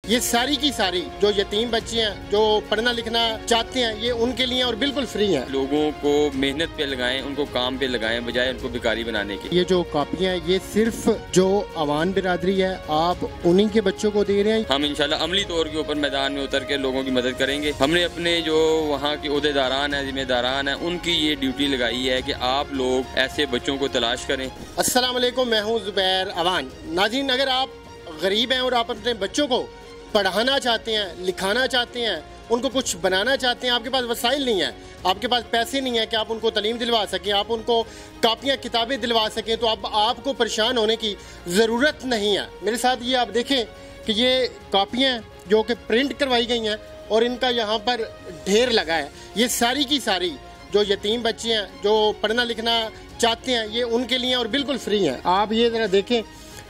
یہ ساری کی ساری جو یتیم بچے ہیں جو پڑھنا لکھنا چاہتے ہیں یہ ان کے لیے اور بالکل فری ہیں. لوگوں کو محنت پہ لگائیں، ان کو کام پہ لگائیں بجائے ان کو بیکاری بنانے کے. یہ جو کاپیاں ہیں یہ صرف جو عوام برادری ہے آپ انہی کے بچوں کو دے رہے ہیں. ہم انشاءاللہ عملی طور کے اوپر میدان میں اتر کے لوگوں کی مدد کریں گے. ہم نے اپنے جو وہاں کے عہدیداران ہیں، ذمہ داران ہیں، ان کی یہ ڈیوٹی لگائی ہے کہ آپ لوگ ایسے بچوں کو تلاش کریں. السلام علیکم، میں ہوں زبیر اوان. ناظرین، اگر آپ غریب ہیں اور آپ اپنے بچوں کو پڑھانا چاہتے ہیں، لکھانا چاہتے ہیں، ان کو کچھ بنانا چاہتے ہیں، آپ کے پاس وسائل نہیں ہیں، آپ کے پاس پیسے نہیں ہیں کہ آپ ان کو تعلیم دلوا سکیں، آپ ان کو کاپیاں کتابیں دلوا سکیں، تو اب آپ کو پریشان ہونے کی ضرورت نہیں ہے. میرے ساتھ یہ آپ دیکھیں کہ یہ کاپیاں جو کہ پرنٹ کروائی گئی ہیں اور ان کا یہاں پر ڈھیر لگا ہے. یہ ساری کی ساری جو یتیم بچے ہیں جو پڑھنا لکھنا چاہتے ہیں یہ ان کے لیے اور بالکل فری ہیں. آپ یہ ذرا دیکھیں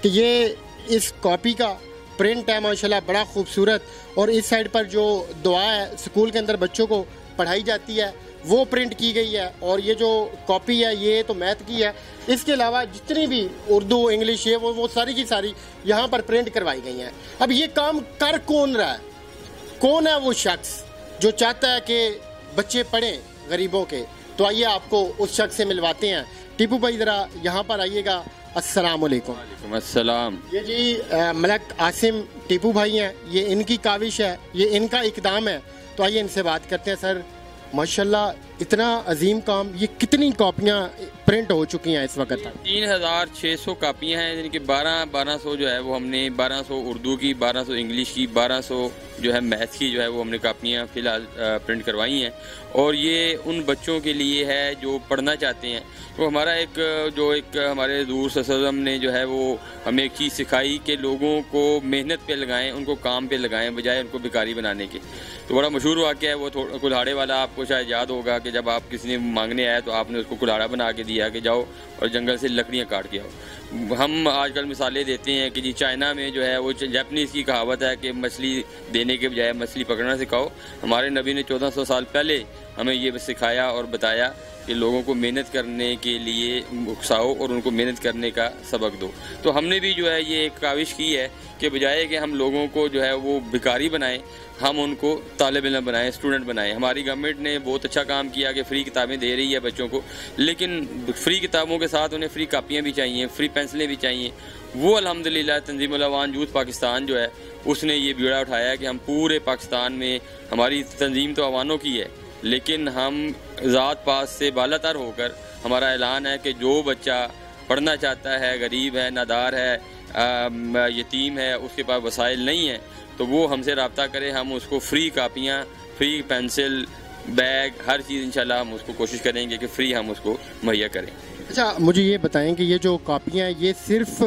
کہ یہ اس کاپی کا پرنٹ ہے ماشاءاللہ بڑا خوبصورت، اور اس سائڈ پر جو دعا ہے اسکول کے اندر بچوں کو پڑھائی جاتی ہے وہ پرنٹ کی گئی ہے، اور یہ جو کاپی ہے یہ تو میتھ کی ہے. اس کے علاوہ جتنی بھی اردو انگلش ہے وہ ساری کی ساری یہاں پر پرنٹ کروائی گئی ہیں. اب یہ کام کر کون رہا ہے؟ کون ہے وہ شخص جو چاہتا ہے کہ بچے پڑھیں غریبوں کے؟ تو آئیے آپ کو اس شخص سے ملواتے ہیں. ٹیپو بھائی ذرا یہاں پر آئیے گا. السلام علیکم. وعلیکم السلام. یہ جی ملک عاصم ٹیپو بھائی ہیں، یہ ان کی کاوش ہے، یہ ان کا اقدام ہے. تو آئیے ان سے بات کرتے ہیں. سر ماشاءاللہ اتنا عظیم کام، یہ کتنی کاپیاں پرنٹ ہو چکی ہیں اس وقت تک؟ 3600 کاپیاں ہیں، جن کی 1200 جو ہے وہ ہم نے 1200 اردو کی، 1200 انگلش کی، 1200 جو ہے میتھ کی جو ہے وہ ہم نے کاپیاں فی الحال پرنٹ کروائی ہیں. اور یہ ان بچوں کے لیے ہے جو پڑھنا چاہتے ہیں. تو ہمارا ایک ہمارے حضور صلی اللہ علیہ وسلم نے جو ہے وہ ہمیں ایک چیز سکھائی کہ لوگوں کو محنت پہ لگائیں، ان کو کام پہ لگائیں بجائے ان کو بیکاری بنانے کے. تو بڑا مشہور واقعہ ہے وہ کلہاڑے والا، آپ کو شاید یاد ہوگا کہ جب آپ کسی نے مانگنے آیا تو آپ نے اس کو کلہاڑا بنا کے دیا کہ جاؤ اور جنگل سے لکڑیاں کاٹ کے آؤ. ہم آج کل مثالیں دیتے ہیں کہ جی چائنا میں جو ہے وہ جاپنیز کی کہاوت ہے کہ مچھلی دینے کے بجائے مچھلی پکڑنا سکھاؤ. ہمارے نبی نے 1400 سال پہلے ہمیں یہ سکھایا اور بتایا کہ لوگوں کو محنت کرنے کے لیے اکساؤ اور ان کو محنت کرنے کا سبق دو. تو ہم نے بھی جو ہے یہ ایک کاوش کی ہے کہ بجائے کہ ہم لوگوں کو جو ہے وہ بھکاری بنائیں، ہم ان کو طالب علم بنائیں، اسٹوڈنٹ بنائیں. ہماری گورنمنٹ نے بہت اچھا کام کیا کہ فری کتابیں دے رہی ہے بچوں کو، لیکن فری کتابوں کے ساتھ انہیں فری کاپیاں بھی چاہیے، فری پینسلیں بھی چاہیے. وہ الحمدللہ تنظیم العوان یوتھ پاکستان جو ہے اس نے یہ بیڑا اٹھایا کہ ہم پورے پاکستان میں، ہماری تنظیم تو عوانوں کی ہے لیکن ہم ذات پات سے بالا تر ہو کر ہمارا اعلان ہے کہ جو بچہ پڑھنا چاہتا ہے، غریب ہے، نادار ہے، یتیم ہے، اس کے پاس وسائل نہیں ہیں، تو وہ ہم سے رابطہ کرے. ہم اس کو فری کاپیاں، فری پینسل، بیگ، ہر چیز انشاءاللہ ہم اس کو کوشش کریں گے کہ فری ہم اس کو مہیا کریں. اچھا مجھے یہ بتائیں کہ یہ جو کاپیاں ہیں یہ صرف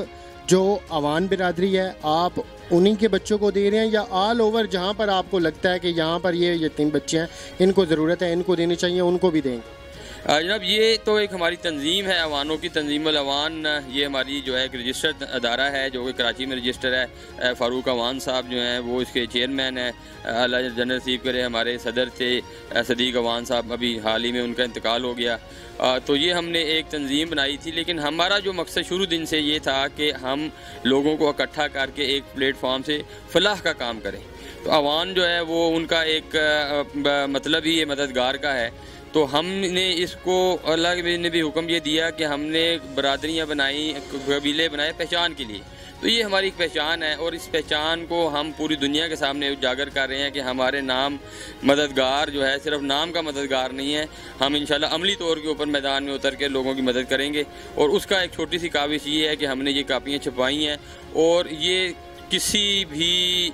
جو عوام برادری ہے آپ انہی کے بچوں کو دے رہے ہیں یا آل اوور جہاں پر آپ کو لگتا ہے کہ یہاں پر یہ یتیم بچے ہیں ان کو ضرورت ہے، ان کو دینی چاہیے، ان کو بھی دیں گے؟ جناب یہ تو ایک ہماری تنظیم ہے عوانوں کی، تنظیم العوان. یہ ہماری جو ہے ایک رجسٹرڈ ادارہ ہے جو کہ کراچی میں رجسٹر ہے. فاروق عوان صاحب جو ہیں وہ اس کے چیئرمین ہیں. اللہ جنرل ریسیو کرے ہمارے صدر تھے صدیق عوان صاحب، ابھی حال ہی میں ان کا انتقال ہو گیا. تو یہ ہم نے ایک تنظیم بنائی تھی، لیکن ہمارا جو مقصد شروع دن سے یہ تھا کہ ہم لوگوں کو اکٹھا کر کے ایک پلیٹ فارم سے فلاح کا کام کریں. تو عوان جو ہے وہ ان کا ایک مطلب ہی یہ مددگار کا ہے. تو ہم نے اس کو، اللہ نے بھی حکم یہ دیا کہ ہم نے برادریاں بنائیں، قبیلے بنائے پہچان کے لیے. تو یہ ہماری ایک پہچان ہے اور اس پہچان کو ہم پوری دنیا کے سامنے اجاگر کر رہے ہیں کہ ہمارے نام مددگار جو ہے صرف نام کا مددگار نہیں ہے. ہم انشاءاللہ عملی طور کے اوپر میدان میں اتر کے لوگوں کی مدد کریں گے. اور اس کا ایک چھوٹی سی کاوش یہ ہے کہ ہم نے یہ کاپیاں چھپوائی ہیں اور یہ کسی بھی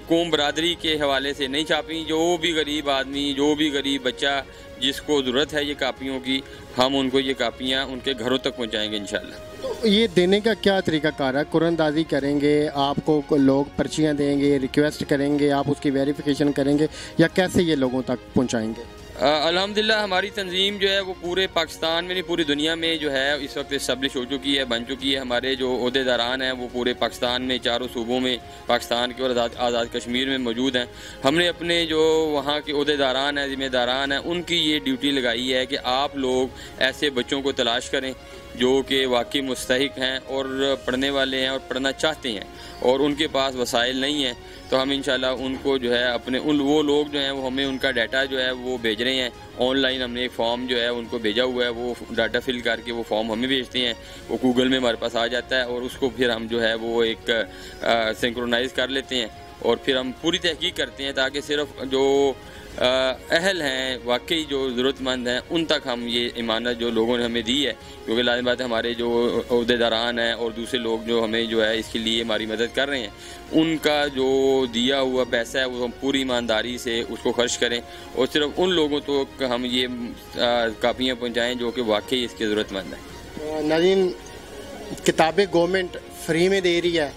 قوم برادری کے حوالے سے نہیں چھاپیں. جو بھی غریب آدمی، جو بھی غریب بچہ جس کو ضرورت ہے یہ کاپیوں کی، ہم ان کو یہ کاپیاں ان کے گھروں تک پہنچائیں گے انشاءاللہ. تو یہ دینے کا کیا طریقہ کار ہے؟ قرآن اندازی کریں گے، آپ کو لوگ پرچیاں دیں گے، ریکویسٹ کریں گے، آپ اس کی ویریفیکیشن کریں گے، یا کیسے یہ لوگوں تک پہنچائیں گے؟ الحمدللہ ہماری تنظیم جو ہے وہ پورے پاکستان میں نہیں پوری دنیا میں جو ہے اس وقت اسٹیبلش ہو چکی ہے، بن چکی ہے. ہمارے جو عہدیداران ہیں وہ پورے پاکستان میں، چاروں صوبوں میں، پاکستان کے اور آزاد کشمیر میں موجود ہیں. ہم نے اپنے جو وہاں کے عہدیداران ہیں، ذمہ داران ہیں، ان کی یہ ڈیوٹی لگائی ہے کہ آپ لوگ ایسے بچوں کو تلاش کریں جو کہ واقعی مستحق ہیں اور پڑھنے والے ہیں اور پڑھنا چاہتے ہیں اور ان کے پاس وسائل نہیں ہیں، تو ہم انشاءاللہ ان کو جو ہے اپنے وہ لوگ جو ہیں وہ ہمیں ان کا ڈیٹا جو ہے وہ بھیج رہے ہیں آن لائن. ہم نے ایک فارم جو ہے ان کو بھیجا ہوا ہے، وہ ڈاٹا فل کر کے وہ فارم ہمیں بھیجتے ہیں، وہ گوگل میں ہمارے پاس آ جاتا ہے اور اس کو پھر ہم جو ہے وہ ایک سنکرونائز کر لیتے ہیں اور پھر ہم پوری تحقیق کرتے ہیں تاکہ صرف جو اہل ہیں، واقعی جو ضرورت مند ہیں، ان تک ہم یہ امانت جو لوگوں نے ہمیں دی ہے، کیونکہ لازم بات ہے ہمارے جو عہدیداران ہیں اور دوسرے لوگ جو ہمیں جو ہے اس کے لیے ہماری مدد کر رہے ہیں، ان کا جو دیا ہوا پیسہ ہے وہ ہم پوری ایمانداری سے اس کو خرچ کریں اور صرف ان لوگوں تک ہم یہ کاپیاں پہنچائیں جو کہ واقعی اس کی ضرورت مند ہیں. ناظرین، کتابیں گورنمنٹ فری میں دے رہی ہے.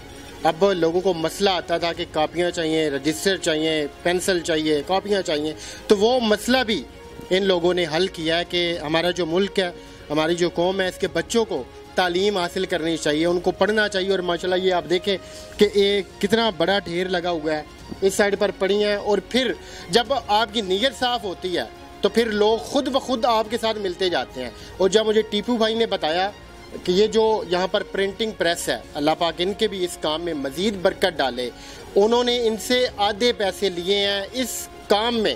اب لوگوں کو مسئلہ آتا تھا کہ کاپیاں چاہیے، رجسٹر چاہیے، پینسل چاہیے، کاپیاں چاہیے، تو وہ مسئلہ بھی ان لوگوں نے حل کیا ہے کہ ہمارا جو ملک ہے، ہماری جو قوم ہے، اس کے بچوں کو تعلیم حاصل کرنی چاہیے، ان کو پڑھنا چاہیے. اور ماشاءاللہ یہ آپ دیکھیں کہ ایک کتنا بڑا ڈھیر لگا ہوا ہے، اس سائڈ پر پڑھی ہیں. اور پھر جب آپ کی نیت صاف ہوتی ہے تو پھر لوگ خود بخود آپ کے ساتھ ملتے جاتے ہیں. اور جب مجھے ٹیپو بھائی نے بتایا کہ یہ جو یہاں پر پرنٹنگ پریس ہے، اللہ پاک ان کے بھی اس کام میں مزید برکت ڈالے، انہوں نے ان سے آدھے پیسے لیے ہیں اس کام میں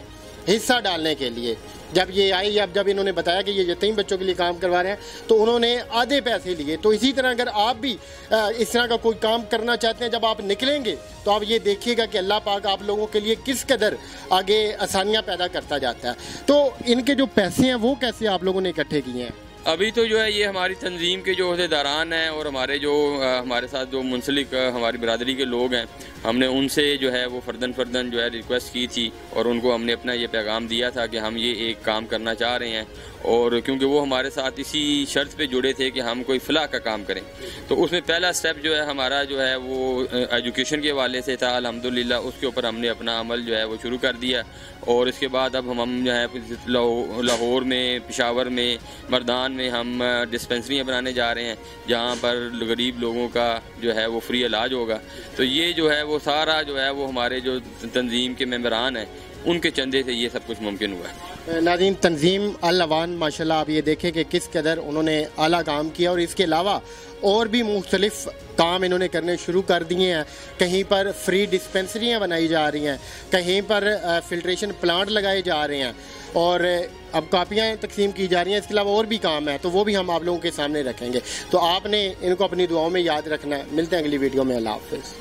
حصہ ڈالنے کے لیے. جب یہ آئی، جب انہوں نے بتایا کہ یہ یتیم بچوں کے لیے کام کروا رہے ہیں تو انہوں نے آدھے پیسے لیے. تو اسی طرح اگر آپ بھی اس طرح کا کوئی کام کرنا چاہتے ہیں، جب آپ نکلیں گے تو آپ یہ دیکھیے گا کہ اللہ پاک آپ لوگوں کے لیے کس قدر آگے آسانیاں پیدا کرتا جاتا ہے. تو ان کے جو پیسے ہیں وہ کیسے آپ لوگوں نے اکٹھے کیے ہیں؟ ابھی تو جو ہے یہ ہماری تنظیم کے جو عہدیداران ہیں اور ہمارے ساتھ جو منسلک ہماری برادری کے لوگ ہیں، ہم نے ان سے جو ہے وہ فردن جو ہے ریکویسٹ کی تھی اور ان کو ہم نے اپنا یہ پیغام دیا تھا کہ ہم یہ ایک کام کرنا چاہ رہے ہیں. اور کیونکہ وہ ہمارے ساتھ اسی شرط پہ جڑے تھے کہ ہم کوئی فلاح کا کام کریں، تو اس میں پہلا سٹیپ جو ہے ہمارا جو ہے وہ ایجوکیشن کے حوالے سے تھا. الحمدللہ اس کے اوپر ہم نے اپنا عمل جو ہے وہ شروع کر دیا. اور اس کے بعد اب ہم جو ہے لاہور میں، پشاور میں، مردان میں ہم ڈسپنسریاں بنانے جا رہے ہیں جہاں پر غریب لوگوں کا جو ہے وہ فری علاج ہوگا. تو یہ جو ہے وہ سارا جو ہے وہ ہمارے جو تنظیم کے ممبران ہیں ان کے چندے سے یہ سب کچھ ممکن ہوا ہے. ناظرین، تنظیم العوان ماشاءاللہ آپ یہ دیکھیں کہ کس قدر انہوں نے اعلیٰ کام کیا، اور اس کے علاوہ اور بھی مختلف کام انہوں نے کرنے شروع کر دیے ہیں. کہیں پر فری ڈسپنسریاں بنائی جا رہی ہیں، کہیں پر فلٹریشن پلانٹ لگائے جا رہے ہیں، اور اب کاپیاں تقسیم کی جا رہی ہیں. اس کے علاوہ اور بھی کام ہے تو وہ بھی ہم آپ لوگوں کے سامنے رکھیں گے. تو آپ نے ان کو اپنی دعاؤں میں یاد رکھنا ہے. ملتے ہیں اگلی ویڈیو میں. اللہ حافظ.